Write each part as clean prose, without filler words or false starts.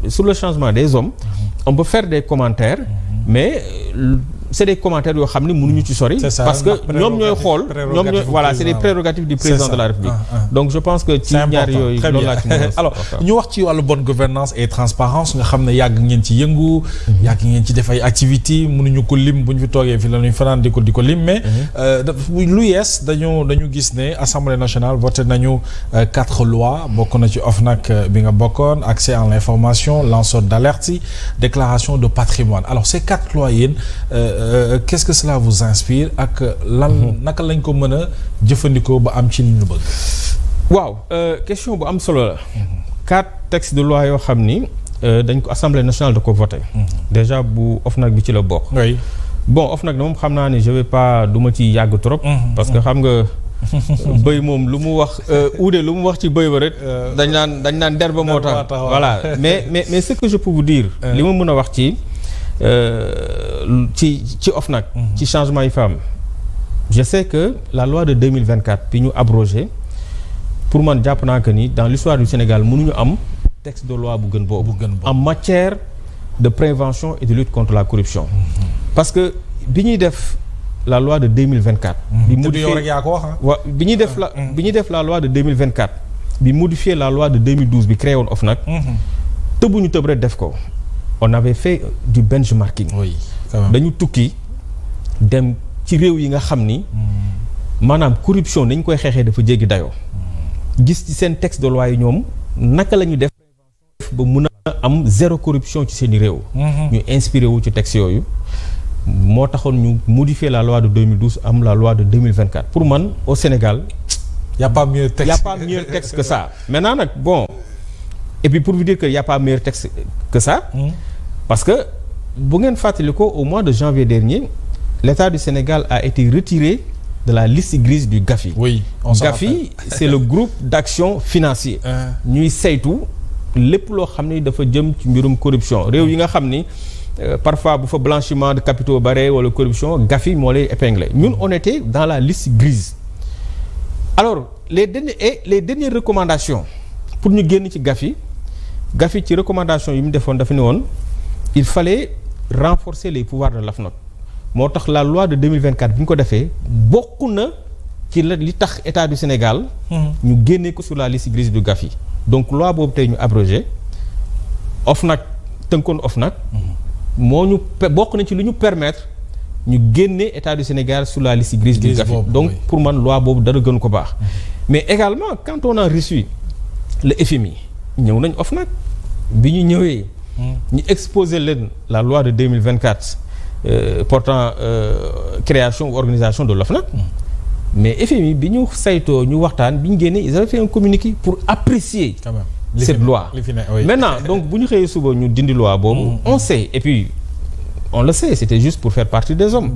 Sur le changement des hommes, on peut faire des commentaires, mais c'est des commentaires yoo xam ne mënuñu ci sori. Parce que ñoom ñooy xool voilà, c'est des prérogatives du président de la République. Donc je pense que ci ñaar yooyu loolu laa ci mën a. Alors ñu wax ci wàllu bonne gouvernance et transparence nga xam ne yàgg ngeen ci yëngu. yàgg ngeen ci def ay activités mënuñu ko lim bu ñu fi toogee fi la ñuy fanaan di ko lim mais lu yees dañu gis ne Assemblée nationale voté nañu 4 lois bokk na ci OFNAC bi nga bokkoon accès à l'information lanceur d'alerte déclaration de patrimoine alors ces 4 lois yéen qu'est-ce que cela vous inspire ak lan naka lañ ko mën a jëfandikoo ba am ci li ñu bëgg. waaw question bu am solo la. 4 textes de loi yoo xam ni dañ ko Assemblée nationale da ko voté. déjà bu OFNAC bi ci la bokk. oui bon OFNAC moom xam naa ne je vais pas du ma ci yàgg trop. parce que xam nga bëy moom lu mu wax uude lu mu wax ci bëy ba rek. dañ naan der ba moo tax. voilà mais ce que je peux vous dire. li ma mën a wax ci OFNAC. ci changement yi fa am. je sais que la loi de 2024 bi ñu abrogé pour man jàpp naa que ni dans l'histoire du Sénégal mënuñu am texte de loi bu gën boobu. en matière de prévention et de lutte contre la corruption. parce que bi ñuy def la loi de 2024. bi ñuy def la loi de 2024. bi modifier la loi de 2012 bi créé woon OFNAC. tëbuñu tëb rek def ko. on avait fait du benchmarking. oui dañu tukki dem ci réew yi nga xam ni. maanaam corruption nañ koy xeexee dafa jéggi dayoo. gis ci seen texte de loi yi ñoom naka la ñu def ba mun a am zéro corruption ci seen i réew. ñu inspiré wu ci texte yooyu. moo taxoon ñu modifier la loi de 2012 am la loi de 2024 pour man au Sénégal. y a pas mieux texte que ça maintenant nag bon. et puis pour vous dire que y a pas meilleur texte que ça. parce que bu ngeen fàttali ko au mois de janvier dernier l'État du Sénégal a été retiré de la liste grise du GAFI. oui GAFI c'est le groupe d'action financier. ñuy saytu lépp loo xam ni dafa jëm ci mbirum corruption réew yi nga xam ni parfois bu fa blanchiment de capitaux bare wala corruption GAFI moo lay épinglé ñun on était dans la liste grise. alors les dernières recommandations pour ñu génn ci GAFI ci recommandation yi mu defoon dafa ne woon il fallait renforcer les pouvoirs de l'AFNOC moo tax la loi de 2024 bi ñu ko defee bokk na ci li tax État du Sénégal ñu génnee ko sur la liste grise du GAFI donc loi boobu tey ñu abrogé OFNAC tënkoon OFNAC moo ñu bokk na ci lu ñu permettre ñu génnee État du Sénégal sur la liste grise du GAFI donc pour man loi boobu dara gën ko baax mais également quand on a reçu le FMI ñëw nañ OFNAC bi ñu ñëwee ñu exposé leen la loi de 2024 portant création ou organisation de l'OFNAC mais FMI bi ñu saytoo ñu waxtaan bi ñu génnee ils avaient fait un communiqué pour apprécier cette loi maintenant donc bu ñu xëyee suba ñu dindi loi boobu on sait et puis on le sait c'était juste pour faire partie des hommes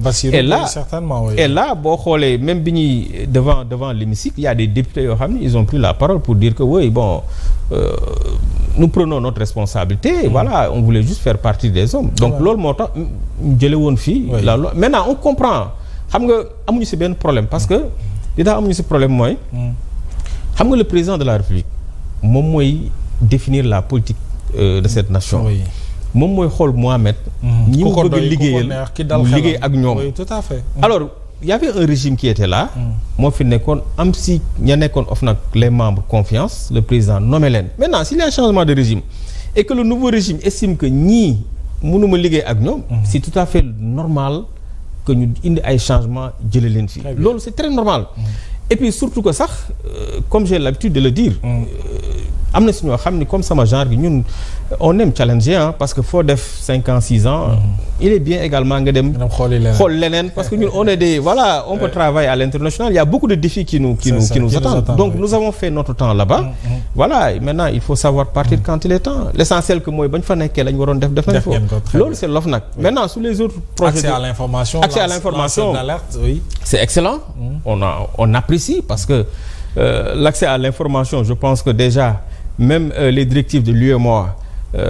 et là boo xoolee même bi ñuy devant l'hémicycle il y a des députés yoo xam ne ils ont pris la parole pour dire que oui bon nous prenons notre responsabilité voilà on voulait juste faire partie des hommes donc loolu moo tax ñu jële woon fii la loi maintenant on comprend xam nga amuñu ci benn problème parce que li tax amuñu ci problème mooy xam nga le président de la République moom mooy définir la politique de cette nation moom mooy xool Mohamed ñi mu bëgg liggéeyal mu liggéey ak ñoom tout à fait alors il y avait un régime qui était là moo fi nekkoon am si ña nekkoon OFNAC les membres confiance le président nommé leen maintenant s'il y a un changement de régime et que le nouveau régime estime que ñii mënuma liggéey ak ñoom c'est tout à fait normal que ñu indi ay changements jële leen fii loolu c'est très normal et puis surtout que sax comme j'ai l'habitude de le dire am na si ñoo xam ni comme sama genre gi ñun on aime challenger parce que foo def 5 ans 6 ans il est bien également nga dem xool leneen parce que ñun on est des voilà on peut travailler à l'international il y a beaucoup de défis qui nous attendent donc nous avons fait notre temps là-bas voilà maintenant il faut savoir partir quand il est temps l'essentiel que mooy bañ fa nekkee lañ waroon def nañ ko loolu c'est l'OFNAC maintenant sous les autres projets accès à l'information c'est excellent on apprécie parce que l'accès à l'information je pense que déjà même les directives de l'UEMOA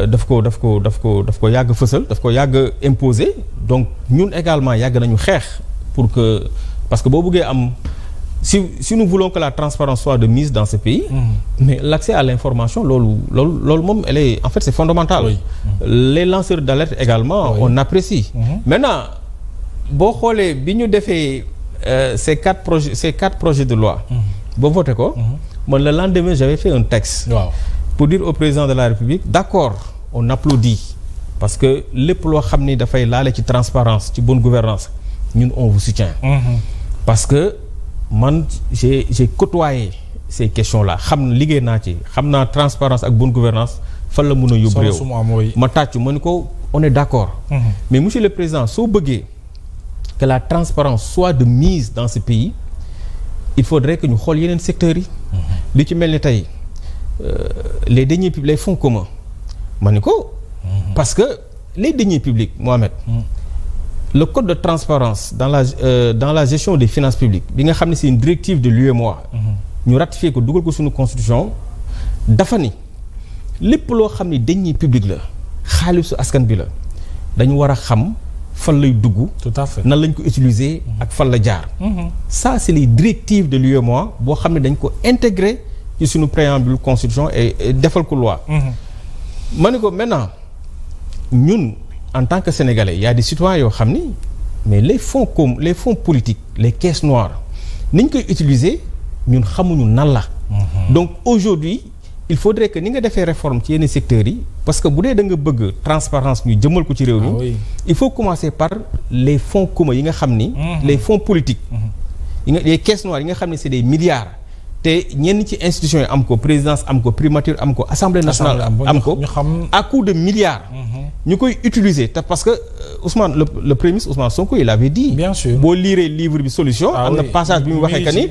daf ko yàgg fësal daf ko yàgg imposer donc ñun également yàgg nañu xeex pour que parce que boo bëggee am si nous voulons que la transparence soit de mise dans ce pays. Mais l'accès à l'information loolu moom elle est en fait c'est fondamental. Oui. Les lanceurs d'alerte également. Oui. On apprécie. Maintenant boo xoolee bi ñu defee ces quatre projets de loi. boo voté ko. man le lendemain j'avais fait un texte. Wow. Pour dire au président de la République d'accord on applaudit parce que lépp loo xam ni dafay laale ci transparence ci bonne gouvernance ñun on vous soutient. Parce que man j'ai côtoyé ces questions-là liggéey naa ci xam naa transparence ak bonne gouvernance fan la mën a yóbbu réew ma tàccu ma ni ko on est d'accord. Mais monsieur le président soo bëggee que la transparence soit de mise dans ce pays il faudrait que ñu xool yeneen secteurs yi. li ci mel ni tey les deniers publics les fonds communs ma ni ko. Parce que les deniers publics Mohamed. Le code de transparence dans la gestion des finances publiques bi nga xam ne c'est une directive de l'UEMOA. ñu ratifié ko dugal ko suñu constitution dafa ni lépp loo xam ne deniers publics la xaalisu askan bi la dañu war a xam fan lay dugg. Tout à fait nan lañ ko utiliser ak fan la jaar. Ça c'est les directives de l'UEMOA boo xam ne dañ ko intégrer ci suñu préambule constitution et defal ko loi. ma ne ko maintenant ñun. En tant que Sénégalais, il y a des citoyens yoo xam ni mais les fonds politiques les caisses noires ni ñu koy utiliser ñun xamuñu nan la. Donc aujourd'hui il faudrait que ni nga defee réforme ci yenn secteurs yi parce que bu dee da nga bëgg transparence ñu jëmal ko ci réew mi. Il faut commencer par les fonds communs yi nga xam ni. Les fonds politiques. Les caisses noires yi nga xam ni c'est des milliards. te ñenn ci institutions yi am ko présidence am ko primature am ko assemblée nationale am ko à coup de milliards. ñu koy utiliser te parce que Ousmane le premier ministre Ousmane Sonko il avait dit. Bien sûr boo liiree livre bi solution. am na passage bi mu waxee que ni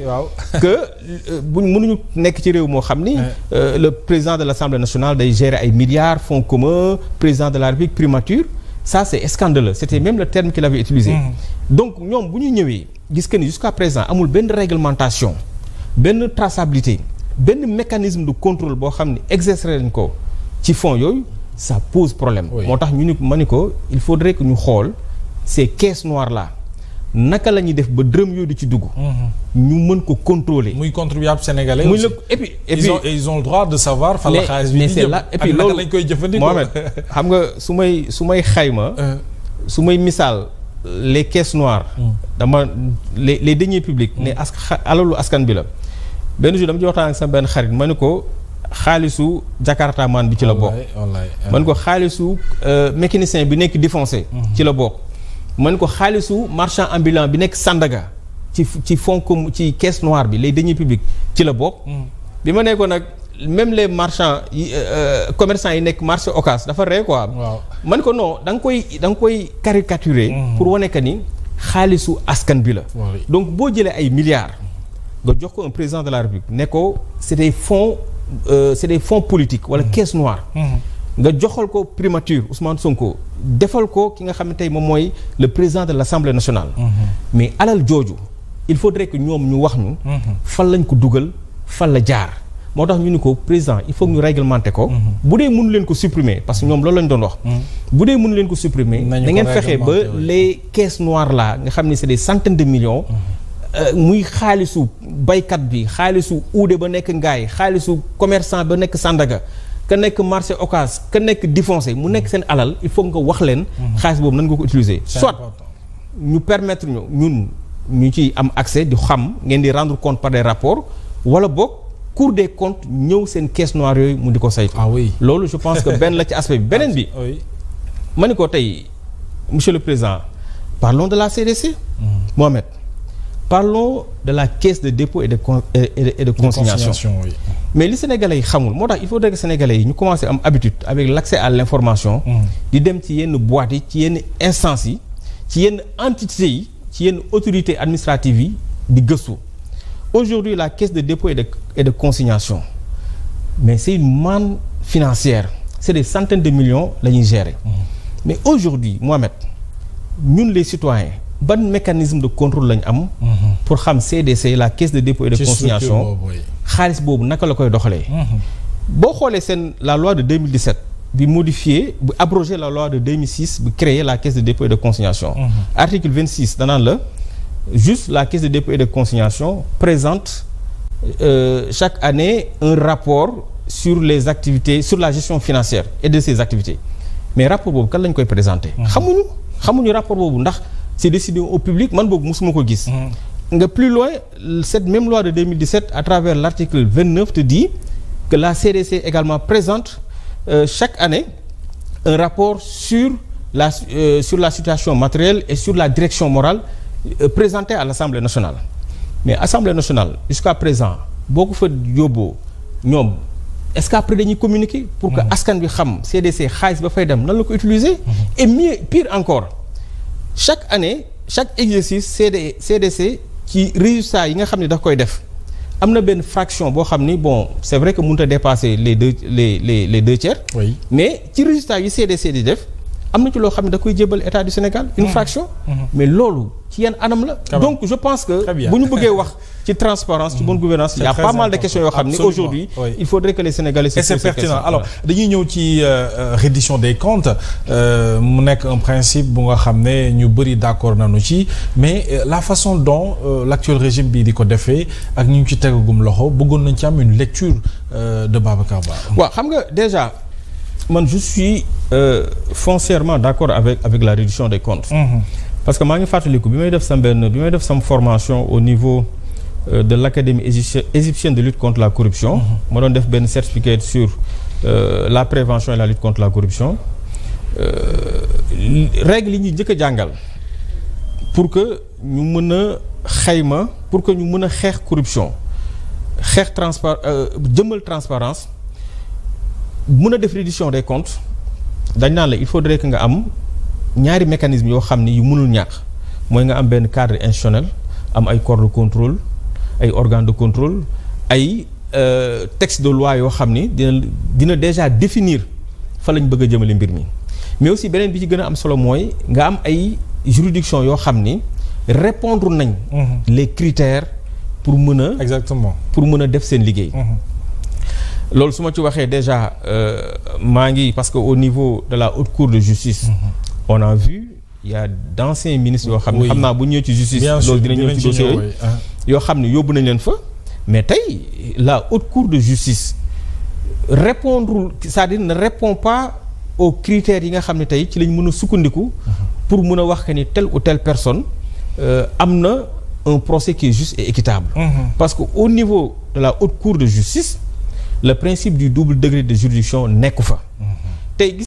que buñ mënuñu nekk ci réew moo xam ni. Le président de l'Assemblée nationale day gérer ay milliards fonds communs président de la République primature ça c'est scandaleux c'était même le terme qu'il avait utilisé. Donc ñoom bu ñu ñëwee gis que ni jusqu'à présent amul benn réglementation. Benn traçabilité benn mécanisme de contrôle boo xam ne exercer nañ ko ci fonds yooyu ça pose problème. moo tax ñu ni ma ni ko il faudrait que ñu xool ces caisses noires là naka la ñuy def ba dërëm yooyu di ci dugg. ñu mën ko contrôler. muy contribuable sénégalais aussi. et puis ils ont le droit de savoir. fan la xaalis bi di jëm et puis loolu lañ koy jëfandikoo. Mohamed xam nga su may xayma. su may misaal. Les caisses noires. dama les deniers publics. ne alalu askan bi la. benn jour dama ci waxtaan ak sama benn xarit ma ne ko xaalisu Jakarta man bi ci la bokk. ma ne ko xaalisu mécanicien bi nekk défoncé. ci la bokk. ma ne ko xaalisu marchand ambulant bi nekk Sandaga ci fonds comme ci caisse noire bi les deniers publics ci la bokk. bi ma ne ko nag même les marchands commerçants yi nekk marché Ocass dafa rey quoi. waaw man ko non da nga koy caricaturer. pour wane que ni xaalisu askan bi la. donc boo jëlee ay milliards. nga jox ko un président de la République ne ko c'est des fonds politiques wala caisse noire. nga joxal ko primature Ousmane Sonko defal ko ki nga xam ne tey moom mooy le président de l'Assemblée nationale. Mais alal jooju il faudrait que ñoom ñu wax ñu. fan lañ ko dugal fan la jaar. moo tax ñu ni ko président il faut ñu réglementer ko. bu dee mënu leen ko supprimer parce que ñoom loolu lañ doon wax. bu dee mënu leen ko supprimer. da ngeen fexe ba les caisses noires là nga xam ne c'est des centaines de millions. muy xaalisu baykat bi xaalisu uude ba nekk Ngaay xaalisu commerçant ba nekk Sandaga ka nekk marché Ocass ka nekk défoncé mu nekk seen alal il faut nga wax leen. xaalis boobu nan nga ko utiliser. soit ñu permettre ñun ñu ci am accès di xam ngeen di rendre compte par des rapports wala boog. Cour des comptes ñëw seen caisse noire yooyu mu di ko saytu. Ah oui loolu je pense que benn la ci aspect bi beneen bi. ma ni ko tey monsieur le président parlons de la CDC. Mohamed parlons de la caisse de dépôt et de consignation. Oui. Mais li Sénégalais yi xamul moo tax il faudrait que Sénégalais yi ñu commencer am habitude avec l'accès à l'information. di dem ci yenn boîtes yi ci yenn instances yi ci yenn entités yi ci yenn autorités administratives yi di gëstu. Aujourd'hui la caisse de dépôt et de consignation mais c'est une manne financière c'est des centaines de millions la ñuy gérer. Mais aujourd'hui Mohamed ñun les citoyens ban mécanisme de contrôle lañ am. pour xam CDC la caisse de dépôt et de consignation xaalis boobu naka la koy doxalee. boo xoolee seen la loi de 2017 bi modifié bu abrogé la loi de 2006 bu créé la caisse de dépôt et de consignation. Article 26 danaan la juste la caisse de dépôt et de consignation présente chaque année un rapport sur les activités, sur la gestion financière et de ses activités mais rapport boobu kan lañ koy présenter. xamuñu rapport boobu ndax c'est décidé au public man boobu mosuma ko gis. nga plus loin cette même loi de 2017 à travers l'article 29 te dit que la CDC également présente chaque année un rapport sur la situation matérielle et sur la direction morale présentée à l'Assemblée nationale mais Assemblée nationale jusqu'à présent boo ko fa yóbboo ñoom est-ce qu'après dañuy communiquer pour que askan bi xam CDC xaalis ba fay dem nan la ko utiliser et mieux pire encore chaque année chaque exercice CDC ci résultats yi nga xam ne daf koy def am na benn fraction boo xam ni bon c'est vrai que mënut a dépasser les deux tiers. Oui. Mais ci résultats yi CDC di def am na ci loo xam ne da koy jébal état du Sénégal une fraction. Mais loolu ci yan anam la. Donc je pense que bu ñu bëggee wax ci transparence ci bonne gouvernance il y a pas mal de questions yoo xam ni aujourd'hui il faudrait que les Sénégalais se posent ces questions. Et c'est pertinent. Alors dañuy ñëw ci reddition des comptes mu nekk un principe bu nga xam ne ñu bëri d'accord nañu ci mais la façon dont l'actuel régime bi di ko defee ak ñu ci tegagum loxo bëggoon nañ ci am une lecture de Babacar Ba. waaw xam nga déjà man je suis foncièrement d'accord avec la reddition des comptes. Parce que maa ngi fàttaliku bi may def sam formation au niveau de l'académie égyptienne de lutte contre la corruption. ma doon def benn certificat sur la prévention et la lutte contre la corruption règle yi ñuy njëkk a jàngal pour que ñu mën a xayma pour que ñu mën a xeex corruption xeex jëmmal transparence mën a def reddition des comptes dañ naan la il faudrait que nga am ñaari mécanisme yoo xam ni yu mënul ñàkk mooy nga am benn cadre institutionnel am ay corps de contrôle ay organes de contrôle ay texte de loi yoo xam ni dina déjà définir fa lañ bëgg a jëmale mbir mi mais aussi beneen bi ci gën a am solo mooy nga am ay juridiction yoo xam ni répondre nañ les critères pour mën a exactement pour mën a def seen liggéey loolu su ma ci waxee déjà maa ngi parce que au niveau de la haute cour de justice on a vu il y a d'anciens ministres yoo xam ne xam naa bu ñëwee ci justice loolu dina ñëw ci dossier yoo xam ne yóbbu nañ leen fa mais tey la haute cour de justice c'est-à-dire ne répond pas aux critères yi nga xam ne tey ci lañ mën a sukkandiku pour mën a wax que ni telle ou telle personne am na un procès qui est juste et équitable parce que au niveau de la haute cour de justice le principe du double degré de juridiction nekku fa tey